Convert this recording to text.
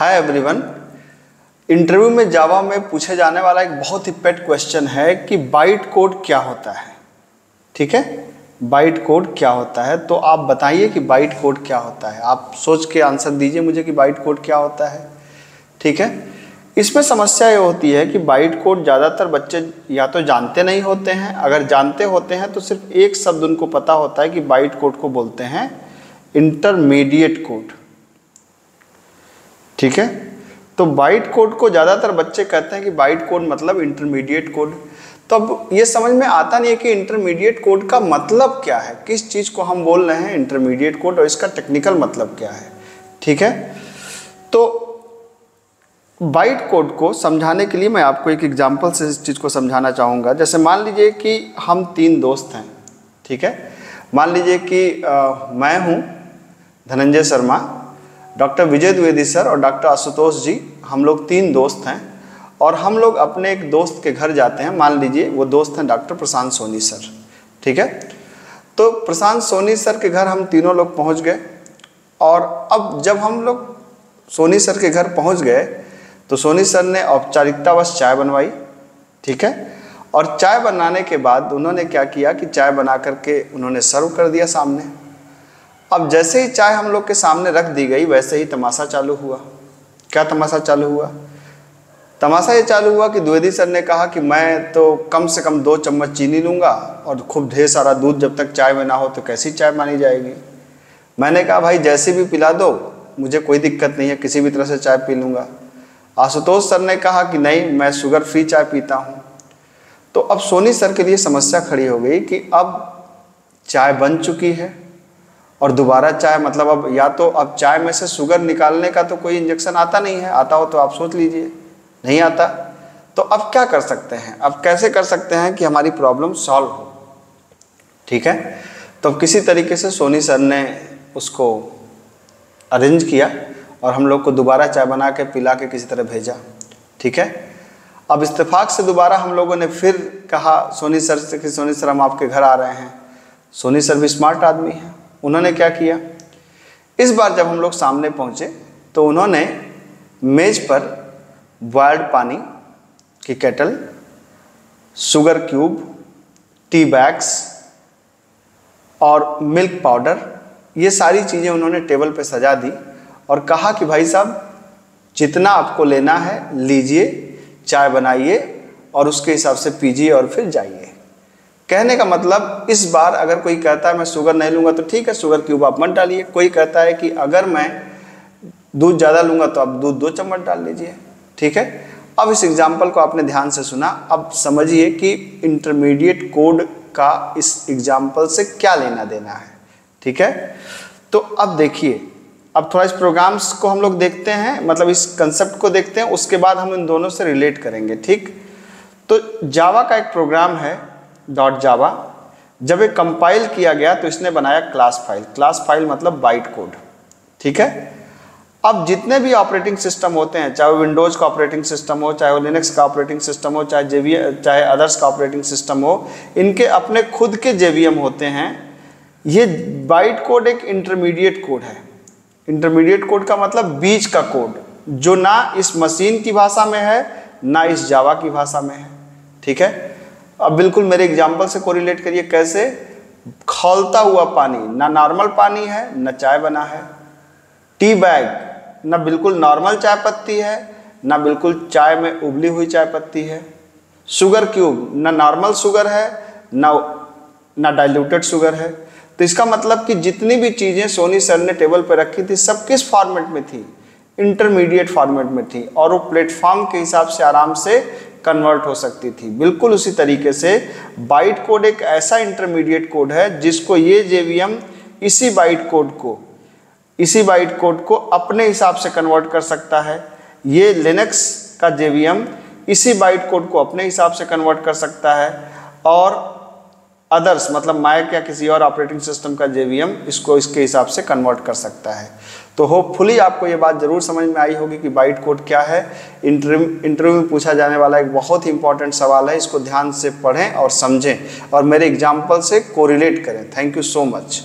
Hi everyone. Interview में जावा में पूछे जाने वाला एक बहुत ही पेट क्वेश्चन है कि बाइट कोड क्या होता है। ठीक है, बाइट कोड क्या होता है, तो आप बताइए कि बाइट कोड क्या होता है। आप सोच के आंसर दीजिए मुझे कि बाइट कोड क्या होता है। ठीक है, इसमें समस्या ये होती है कि बाइट कोड ज़्यादातर बच्चे या तो जानते नहीं होते हैं, अगर जानते होते हैं तो सिर्फ एक शब्द उनको पता होता है कि बाइट कोड को बोलते हैं इंटरमीडिएट कोड। ठीक है, तो बाइट कोड को ज़्यादातर बच्चे कहते हैं कि बाइट कोड मतलब इंटरमीडिएट कोड। तो अब ये समझ में आता नहीं है कि इंटरमीडिएट कोड का मतलब क्या है, किस चीज़ को हम बोल रहे हैं इंटरमीडिएट कोड और इसका टेक्निकल मतलब क्या है। ठीक है, तो बाइट कोड को समझाने के लिए मैं आपको एक एग्जांपल से इस चीज़ को समझाना चाहूँगा। जैसे मान लीजिए कि हम 3 दोस्त हैं। ठीक है, मान लीजिए कि मैं हूँ धनंजय शर्मा, डॉक्टर विजय द्विवेदी सर और डॉक्टर आशुतोष जी, हम लोग 3 दोस्त हैं और हम लोग अपने एक दोस्त के घर जाते हैं। मान लीजिए वो दोस्त हैं डॉक्टर प्रशांत सोनी सर। ठीक है, तो प्रशांत सोनी सर के घर हम तीनों लोग पहुंच गए और अब जब हम लोग सोनी सर के घर पहुंच गए तो सोनी सर ने औपचारिकतावश चाय बनवाई। ठीक है, और चाय बनाने के बाद उन्होंने क्या किया कि चाय बना करके उन्होंने सर्व कर दिया सामने। अब जैसे ही चाय हम लोग के सामने रख दी गई वैसे ही तमाशा चालू हुआ। क्या तमाशा चालू हुआ? तमाशा ये चालू हुआ कि द्विवेदी सर ने कहा कि मैं तो कम से कम 2 चम्मच चीनी लूँगा और खूब ढेर सारा दूध, जब तक चाय में ना हो तो कैसी चाय मानी जाएगी। मैंने कहा भाई जैसे भी पिला दो, मुझे कोई दिक्कत नहीं है, किसी भी तरह से चाय पी लूँगा। आशुतोष सर ने कहा कि नहीं, मैं शुगर फ्री चाय पीता हूँ। तो अब सोनी सर के लिए समस्या खड़ी हो गई कि अब चाय बन चुकी है और दोबारा चाय, मतलब अब या तो अब चाय में से शुगर निकालने का तो कोई इंजेक्शन आता नहीं है, आता हो तो आप सोच लीजिए, नहीं आता। तो अब क्या कर सकते हैं, अब कैसे कर सकते हैं कि हमारी प्रॉब्लम सॉल्व हो। ठीक है, तो किसी तरीके से सोनी सर ने उसको अरेंज किया और हम लोग को दोबारा चाय बना के पिला के किसी तरह भेजा। ठीक है, अब इत्तेफाक से दोबारा हम लोगों ने फिर कहा सोनी सर से कि सोनी सर हम आपके घर आ रहे हैं। सोनी सर भी स्मार्ट आदमी हैं, उन्होंने क्या किया, इस बार जब हम लोग सामने पहुँचे तो उन्होंने मेज़ पर बॉयल्ड पानी की kettle, sugar cube, tea bags और मिल्क पाउडर, ये सारी चीज़ें उन्होंने टेबल पे सजा दी और कहा कि भाई साहब जितना आपको लेना है लीजिए, चाय बनाइए और उसके हिसाब से पीजिए और फिर जाइए। कहने का मतलब इस बार अगर कोई कहता है मैं शुगर नहीं लूँगा तो ठीक है, शुगर क्यूब आप मत डालिए। कोई कहता है कि अगर मैं दूध ज़्यादा लूँगा तो आप दूध 2 चम्मच डाल लीजिए। ठीक है, अब इस एग्जाम्पल को आपने ध्यान से सुना, अब समझिए कि इंटरमीडिएट कोड का इस एग्जाम्पल से क्या लेना देना है। ठीक है, तो अब देखिए, अब थोड़ा इस प्रोग्राम्स को हम लोग देखते हैं, मतलब इस कंसेप्ट को देखते हैं, उसके बाद हम इन दोनों से रिलेट करेंगे। ठीक, तो जावा का एक प्रोग्राम है .java, जब ये कंपाइल किया गया तो इसने बनाया क्लास फाइल। क्लास फाइल मतलब बाइट कोड। ठीक है, अब जितने भी ऑपरेटिंग सिस्टम होते हैं, चाहे वो विंडोज़ का ऑपरेटिंग सिस्टम हो, चाहे वो लिनक्स का ऑपरेटिंग सिस्टम हो, चाहे अदर्स का ऑपरेटिंग सिस्टम हो, इनके अपने खुद के JVM होते हैं। ये बाइट कोड एक इंटरमीडिएट कोड है। इंटरमीडिएट कोड का मतलब बीच का कोड, जो ना इस मशीन की भाषा में है ना इस जावा की भाषा में है। ठीक है, अब बिल्कुल मेरे एग्जाम्पल से कोरिलेट करिए। कैसे? खौलता हुआ पानी, ना नॉर्मल पानी है ना चाय बना है। टी बैग, ना बिल्कुल नॉर्मल चाय पत्ती है ना बिल्कुल चाय में उबली हुई चाय पत्ती है। शुगर क्यूब, ना नॉर्मल शुगर है ना डाइल्यूटेड शुगर है। तो इसका मतलब कि जितनी भी चीज़ें सोनी सर ने टेबल पर रखी थी सब किस फॉर्मेट में थी? इंटरमीडिएट फॉर्मेट में थी, और वो प्लेटफॉर्म के हिसाब से आराम से कन्वर्ट हो सकती थी। बिल्कुल उसी तरीके से बाइट कोड एक ऐसा इंटरमीडिएट कोड है जिसको ये JVM इसी बाइट कोड को अपने हिसाब से कन्वर्ट कर सकता है। ये लिनक्स का JVM इसी बाइट कोड को अपने हिसाब से कन्वर्ट कर सकता है, और अदर्स मतलब मैक या किसी और ऑपरेटिंग सिस्टम का JVM इसको इसके हिसाब से कन्वर्ट कर सकता है। तो होपफुली आपको ये बात ज़रूर समझ में आई होगी कि बाइट कोड क्या है। इंटरव्यू में पूछा जाने वाला एक बहुत ही इंपॉर्टेंट सवाल है, इसको ध्यान से पढ़ें और समझें और मेरे एग्जाम्पल से कोरिलेट करें। Thank you so much.